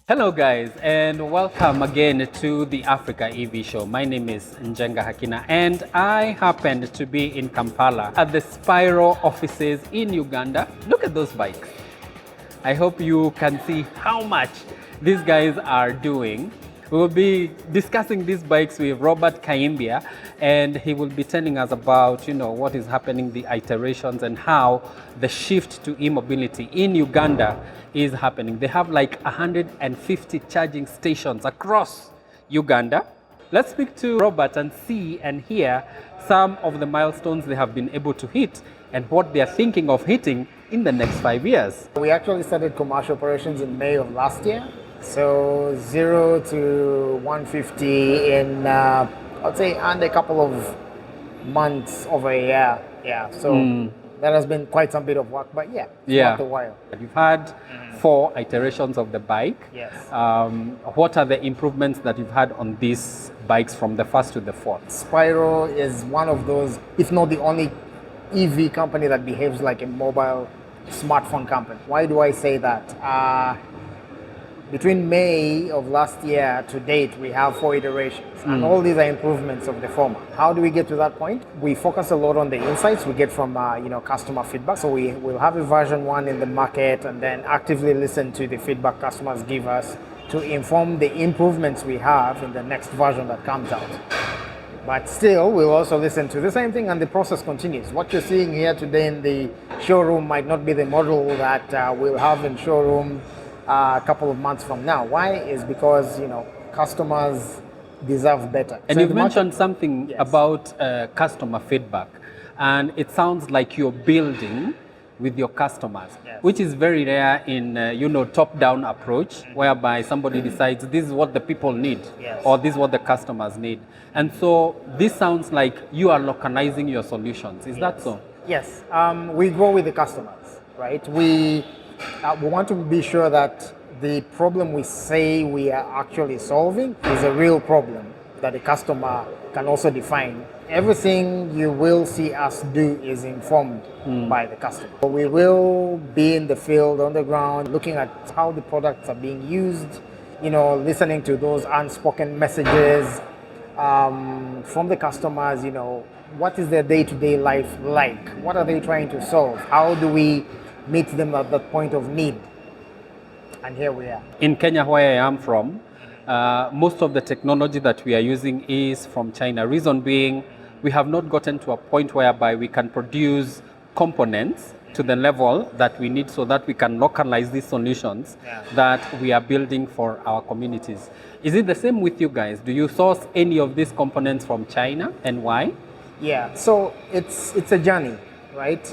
Hello guys, and welcome again to the Africa EV show. My name is Njenga Hakina and I happened to be in Kampala at the Spiro offices in Uganda. Look at those bikes. I hope you can see how much these guys are doing. We will be discussing these bikes with Robert Kaimbia, and he will be telling us about, what is happening, the iterations, and how the shift to e-mobility in Uganda is happening. They have like 150 charging stations across Uganda. Let's speak to Robert and see and hear some of the milestones they have been able to hit and what they are thinking of hitting in the next 5 years. We actually started commercial operations in May of last year. So 0 to 150 in, I'd say, under a couple of months of a year. Yeah, so that has been quite some bit of work, but it's worth a while. You've had 4 iterations of the bike. Yes. What are the improvements that you've had on these bikes from the first to the fourth? Spiro is one of those, if not the only EV company that behaves like a mobile smartphone company. Why do I say that? Between May of last year to date, we have 4 iterations, and all these are improvements of the former. How do we get to that point? We focus a lot on the insights we get from customer feedback. So we will have a version 1 in the market, and then actively listen to the feedback customers give us to inform the improvements we have in the next version that comes out. But still, we'll also listen to the same thing, and the process continues. What you're seeing here today in the showroom might not be the model that we'll have in showroom a couple of months from now. Why? Is because customers deserve better. And so you've mentioned something about customer feedback, and it sounds like you're building with your customers, which is very rare in top-down approach, whereby somebody decides this is what the people need, or this is what the customers need. And so this sounds like you are localizing your solutions. Is that so? Yes. We go with the customers, right? We want to be sure that the problem we say we are actually solving is a real problem that the customer can also define. Everything you will see us do is informed by the customer. We will be in the field, on the ground, looking at how the products are being used, listening to those unspoken messages from the customers, what is their day-to-day life like? What are they trying to solve? How do we meet them at that point of need? And here we are. In Kenya, where I am from, most of the technology that we are using is from China. Reason being, we have not gotten to a point whereby we can produce components to the level that we need so that we can localize these solutions that we are building for our communities. Is it the same with you guys? Do you source any of these components from China, and why? Yeah, so it's a journey, right?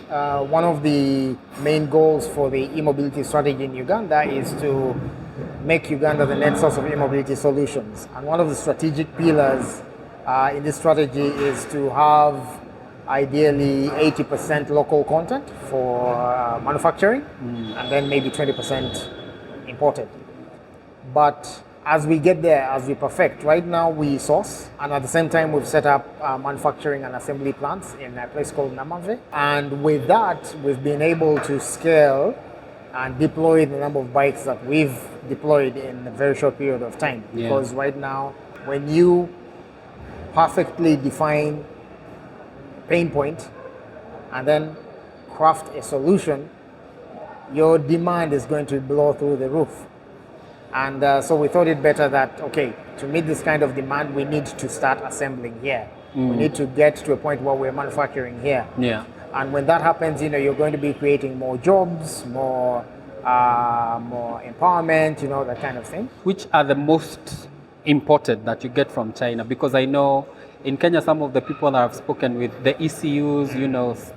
One of the main goals for the e-mobility strategy in Uganda is to make Uganda the net source of e-mobility solutions. And one of the strategic pillars in this strategy is to have ideally 80% local content for manufacturing, and then maybe 20% imported. But as we get there, as we perfect, right now we source, and at the same time we've set up manufacturing and assembly plants in a place called Namave. And with that, we've been able to scale and deploy the number of bikes that we've deployed in a very short period of time. Because right now, when you perfectly define pain point and then craft a solution, your demand is going to blow through the roof. And so we thought it better that, okay, to meet this kind of demand, we need to start assembling here. We need to get to a point where we're manufacturing here. And when that happens, you're going to be creating more jobs, more empowerment, that kind of thing. Which are the most imported that you get from China? Because I know in Kenya, some of the people that I've spoken with, the ECUs,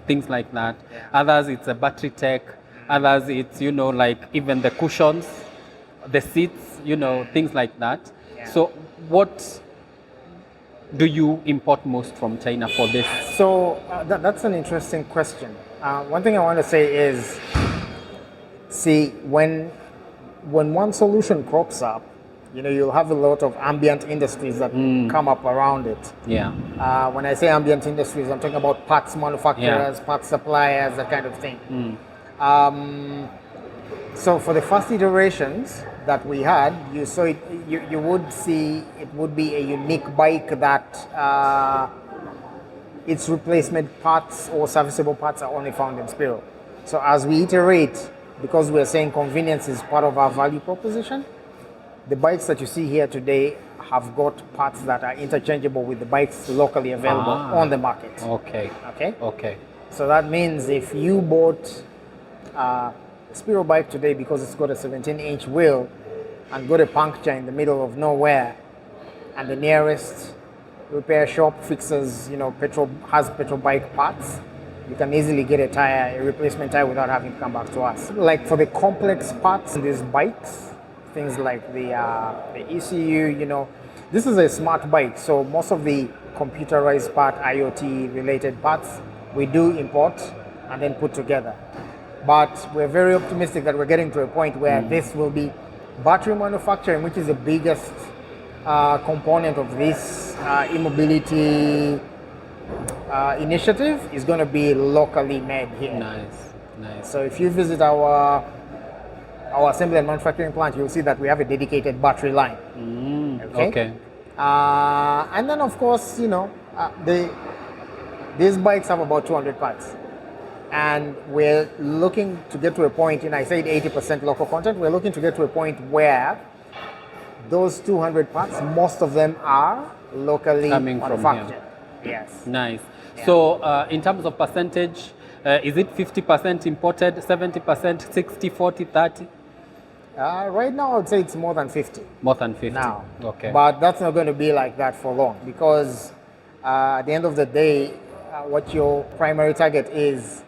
things like that. Others, it's a battery tech. Others, it's, like even the cushions, the seats, things like that. So what do you import most from China for this? So that's an interesting question. One thing I want to say is, see, when one solution crops up, you'll have a lot of ambient industries that come up around it. Yeah. When I say ambient industries, I'm talking about parts manufacturers, parts suppliers, that kind of thing. So for the first iterations that we had, you would see it would be a unique bike that its replacement parts or serviceable parts are only found in Spiro. So as we iterate, because we're saying convenience is part of our value proposition, the bikes that you see here today have got parts that are interchangeable with the bikes locally available on the market. Okay. Okay? Okay. So that means if you bought a Spiro bike today because it's got a 17-inch wheel and got a puncture in the middle of nowhere, and the nearest repair shop fixes, petrol bike parts, you can easily get a replacement tire without having to come back to us. Like for the complex parts in these bikes, things like the ECU, this is a smart bike, so most of the computerized part, IoT related parts, we do import and then put together. But we're very optimistic that we're getting to a point where this will be battery manufacturing, which is the biggest component of this e-mobility initiative, is going to be locally made here. Nice. So if you visit our assembly and manufacturing plant, you'll see that we have a dedicated battery line. Okay. And then of course, these bikes have about 200 parts. And we're looking to get to a point, and I said 80% local content, we're looking to get to a point where those 200 parts, most of them are locally coming manufactured. From here. Yes. Nice. Yeah. So in terms of percentage, is it 50% imported, 70%, 60, 40, 30? Right now, I would say it's more than 50. More than 50. Now. Okay. But that's not going to be like that for long, because at the end of the day, what your primary target is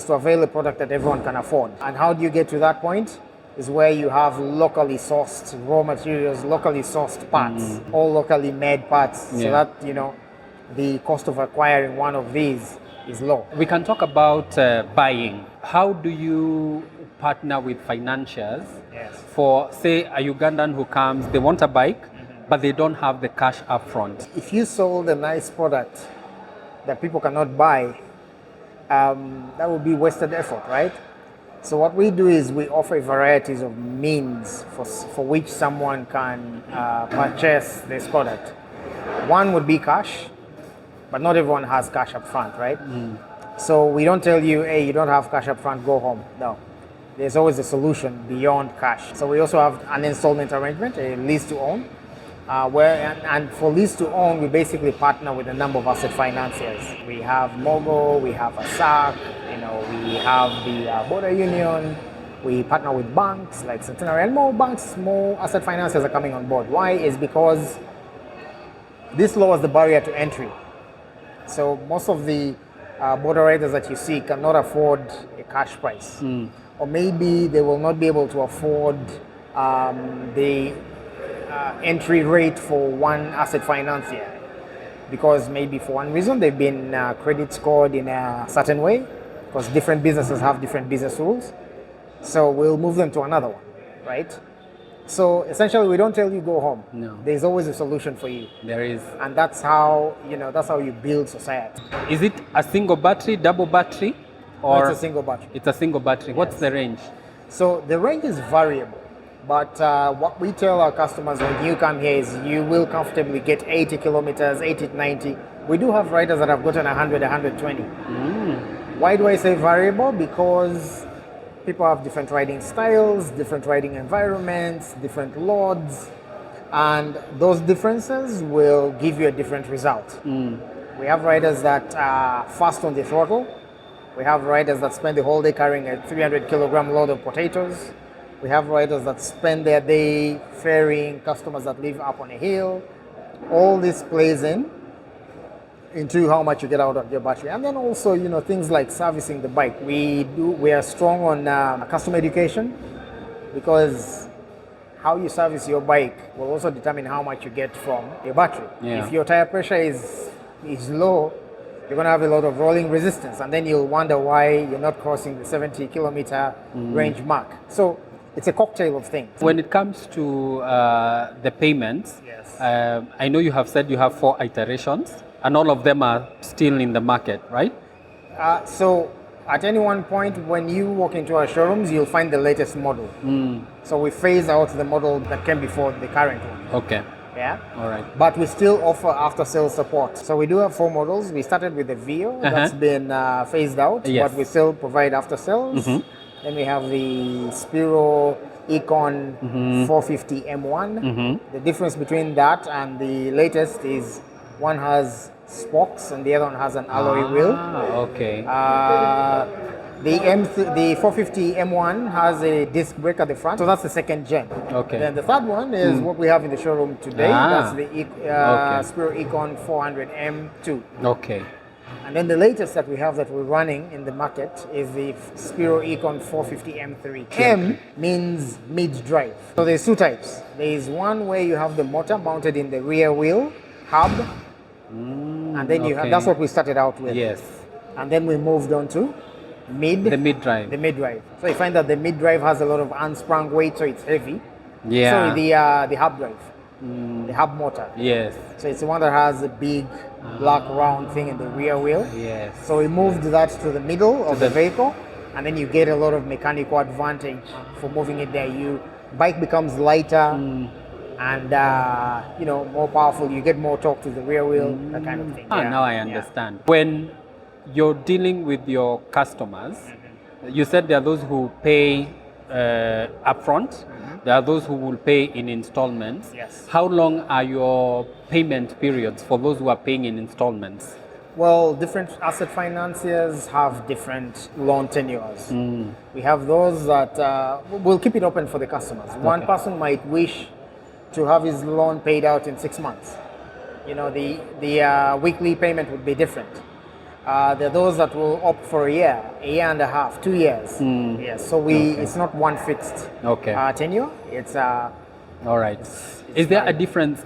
to avail a product that everyone can afford. And how do you get to that point? Is where you have locally sourced raw materials, locally sourced parts, all locally made parts, so that the cost of acquiring one of these is low. We can talk about buying. How do you partner with financiers for, say, a Ugandan who comes, they want a bike, but they don't have the cash up front? If you sold a nice product that people cannot buy, that would be wasted effort, right? So what we do is we offer varieties of means for which someone can purchase this product. One would be cash, but not everyone has cash up front, right? So we don't tell you, hey, you don't have cash up front, go home. No. There's always a solution beyond cash. So we also have an installment arrangement, a lease to own, and for lease to own, we basically partner with a number of asset financiers. We have Mogo, we have ASAC, we have the Border Union. We partner with banks like Centenary, and more asset financiers are coming on board. Why? Is because this lowers the barrier to entry. So most of the border riders that you see cannot afford a cash price, or maybe they will not be able to afford the entry rate for one asset financier, because maybe for one reason they've been credit scored in a certain way, because different businesses have different business rules. So we'll move them to another one, right? So essentially, we don't tell you go home. No. There's always a solution for you. There is. And that's how you build society. Is it a single battery, double battery? Or No, it's a single battery. It's a single battery. What's the range? So the range is variable. But what we tell our customers when you come here is you will comfortably get 80 kilometers, 80 to 90. We do have riders that have gotten 100, 120. Why do I say variable? Because people have different riding styles, different riding environments, different loads, and those differences will give you a different result. We have riders that are fast on the throttle. We have riders that spend the whole day carrying a 300 kilogram load of potatoes. We have riders that spend their day ferrying customers that live up on a hill. All this plays into how much you get out of your battery. And then also, things like servicing the bike. We are strong on customer education, because how you service your bike will also determine how much you get from your battery. Yeah. If your tire pressure is low, you're going to have a lot of rolling resistance, and then you'll wonder why you're not crossing the 70 kilometer range mark. So it's a cocktail of things. When it comes to the payments, Yes. I know you have said you have 4 iterations, and all of them are still in the market, right? So at any one point, when you walk into our showrooms, you'll find the latest model. So we phase out the model that came before the current one. Okay. Yeah. All right. But we still offer after-sales support. So we do have 4 models. We started with the Vio that's been phased out, Yes. but we still provide after-sales. Then we have the Spiro Econ 450 M1. The difference between that and the latest is one has spokes and the other one has an alloy wheel. Okay. The 450 M1 has a disc brake at the front, so that's the second gen. Okay. Then the third one is what we have in the showroom today. That's the Okay. Spiro Econ 400 M2. Okay. And then the latest that we have that we're running in the market is the Spiro Econ 450 M3. M means mid-drive. So there's 2 types. There is one where you have the motor mounted in the rear wheel hub, and then you have, that's what we started out with. Yes. And then we moved on to The mid-drive. the mid-drive. So you find that the mid-drive has a lot of unsprung weight, so it's heavy. Yeah. So the hub drive, the hub motor. Yes. So it's the one that has a big black round thing in the rear wheel. Yes. So we moved that to the middle of the vehicle, and then you get a lot of mechanical advantage for moving it there. Bike becomes lighter and more powerful. You get more torque to the rear wheel, that kind of thing. Yeah. Now I understand. When you're dealing with your customers, you said there are those who pay upfront. There are those who will pay in installments. Yes. How long are your payment periods for those who are paying in installments? Well, different asset financiers have different loan tenures. We have those that we'll keep it open for the customers. One person might wish to have his loan paid out in 6 months. The weekly payment would be different. There are those that will opt for a year and a half, 2 years. Yes, so it's not one fixed tenure. It's all right. Is there a difference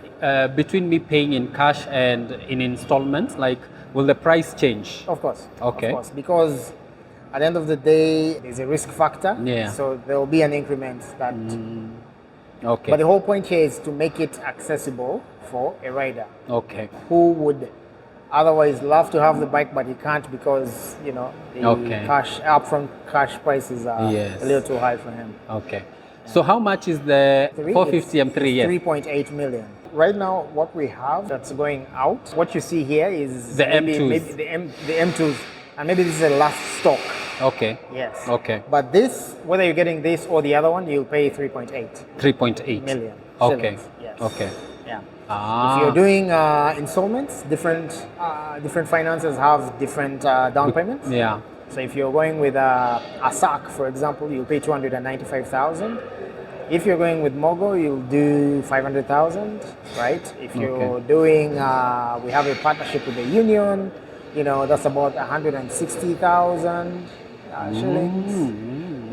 between me paying in cash and in installments? Like, will the price change? Of course. Okay. Of course, because at the end of the day, there's a risk factor. Yeah. So there will be an increment that. Okay. But the whole point here is to make it accessible for a rider Okay. who would otherwise love to have the bike, but he can't because the upfront cash prices are a little too high for him. Okay. So how much is the 450 M3? Yes. 3.8 million. Right now, what we have that's going out, what you see here is The maybe M2s. the M2s, and maybe this is the last stock. Okay. Yes. Okay. But this, whether you're getting this or the other one, you'll pay 3.8 3.8 million. Okay. Shillings. Yes. Okay. Yeah. Ah. If you're doing installments, different finances have different down payments. Yeah. So if you're going with a SAC, for example, you'll pay 295,000. If you're going with Mogo, you'll do 500,000, right? If you're doing, we have a partnership with the union, that's about 160,000 shillings.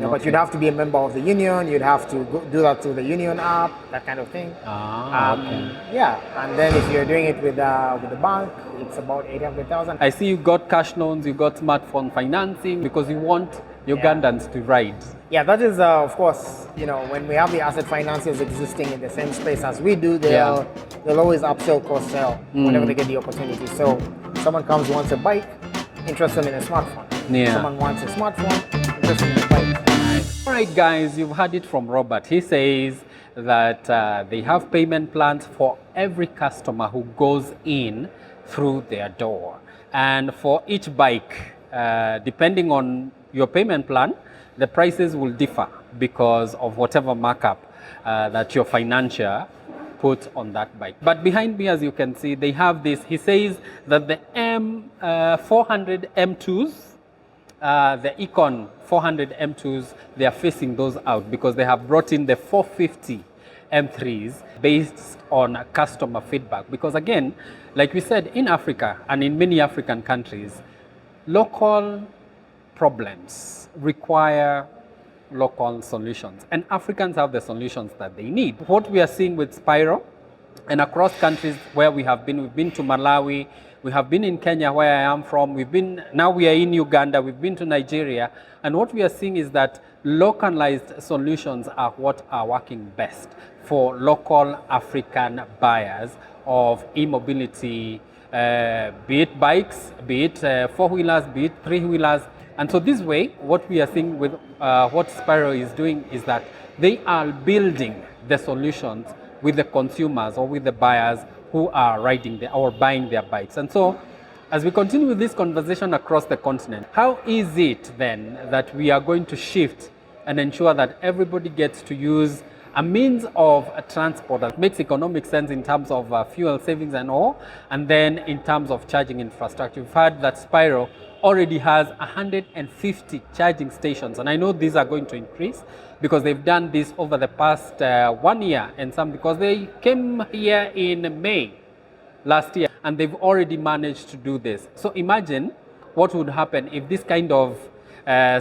But you'd have to be a member of the union. You'd have to do that through the union app, that kind of thing. Yeah, and then if you're doing it with the bank, it's about 800,000. I see you got cash loans, you got smartphone financing because you want Ugandans to ride. Yeah, that is, of course, when we have the asset financiers existing in the same space as we do, they'll always upsell, cross-sell whenever they get the opportunity. So someone comes, wants a bike, interested in a smartphone. Yeah. Someone wants a smartphone, interested in a bike. All right, guys, you've heard it from Robert. He says that they have payment plans for every customer who goes in through their door. And for each bike, depending on your payment plan, the prices will differ because of whatever markup that your financier put on that bike. But behind me, as you can see, they have this. He says that the M400 M2s, the Econ 400 M2s, they are facing those out because they have brought in the 450 M3s based on customer feedback. Because again, like we said, in Africa and in many African countries, local problems require local solutions, and Africans have the solutions that they need. What we are seeing with Spiro and across countries where we have been, we've been to Malawi, We have been in Kenya, where I am from. Now we are in Uganda. We've been to Nigeria. And what we are seeing is that localized solutions are what are working best for local African buyers of e-mobility, be it bikes, be it four-wheelers, be it three-wheelers. And so this way, what we are seeing with what Spiro is doing is that they are building the solutions with the consumers or with the buyers who are riding or buying their bikes. And so as we continue with this conversation across the continent, how is it then that we are going to shift and ensure that everybody gets to use a means of transport that makes economic sense in terms of fuel savings and all, and then in terms of charging infrastructure? We've heard that Spiro already has 150 charging stations, and I know these are going to increase because they've done this over the past 1 year and some, because they came here in May last year and they've already managed to do this. So imagine what would happen if this kind of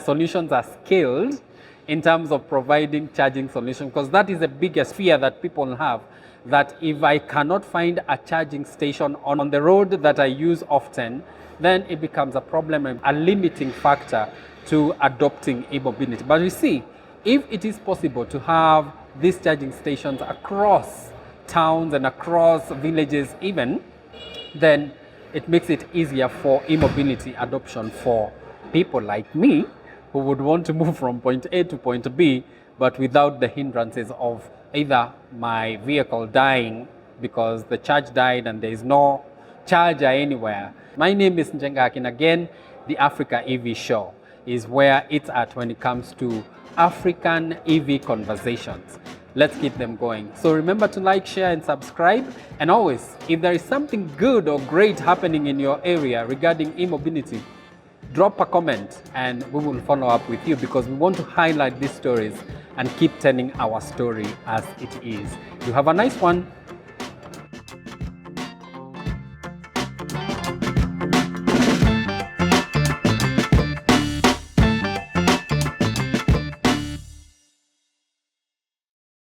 solutions are scaled in terms of providing charging solutions, because that is the biggest fear that people have, that if I cannot find a charging station on the road that I use often, then it becomes a problem and a limiting factor to adopting e-mobility. But you see, if it is possible to have these charging stations across towns and across villages even, then it makes it easier for e-mobility adoption for people like me who would want to move from point A to point B, but without the hindrances of either my vehicle dying because the charge died and there is no charger anywhere. My name is Njenga, and again, the Africa EV Show is where it's at when it comes to African EV conversations. Let's keep them going. So remember to like, share, and subscribe. And always, if there is something good or great happening in your area regarding e-mobility, drop a comment and we will follow up with you, because we want to highlight these stories and keep telling our story as it is. You have a nice one.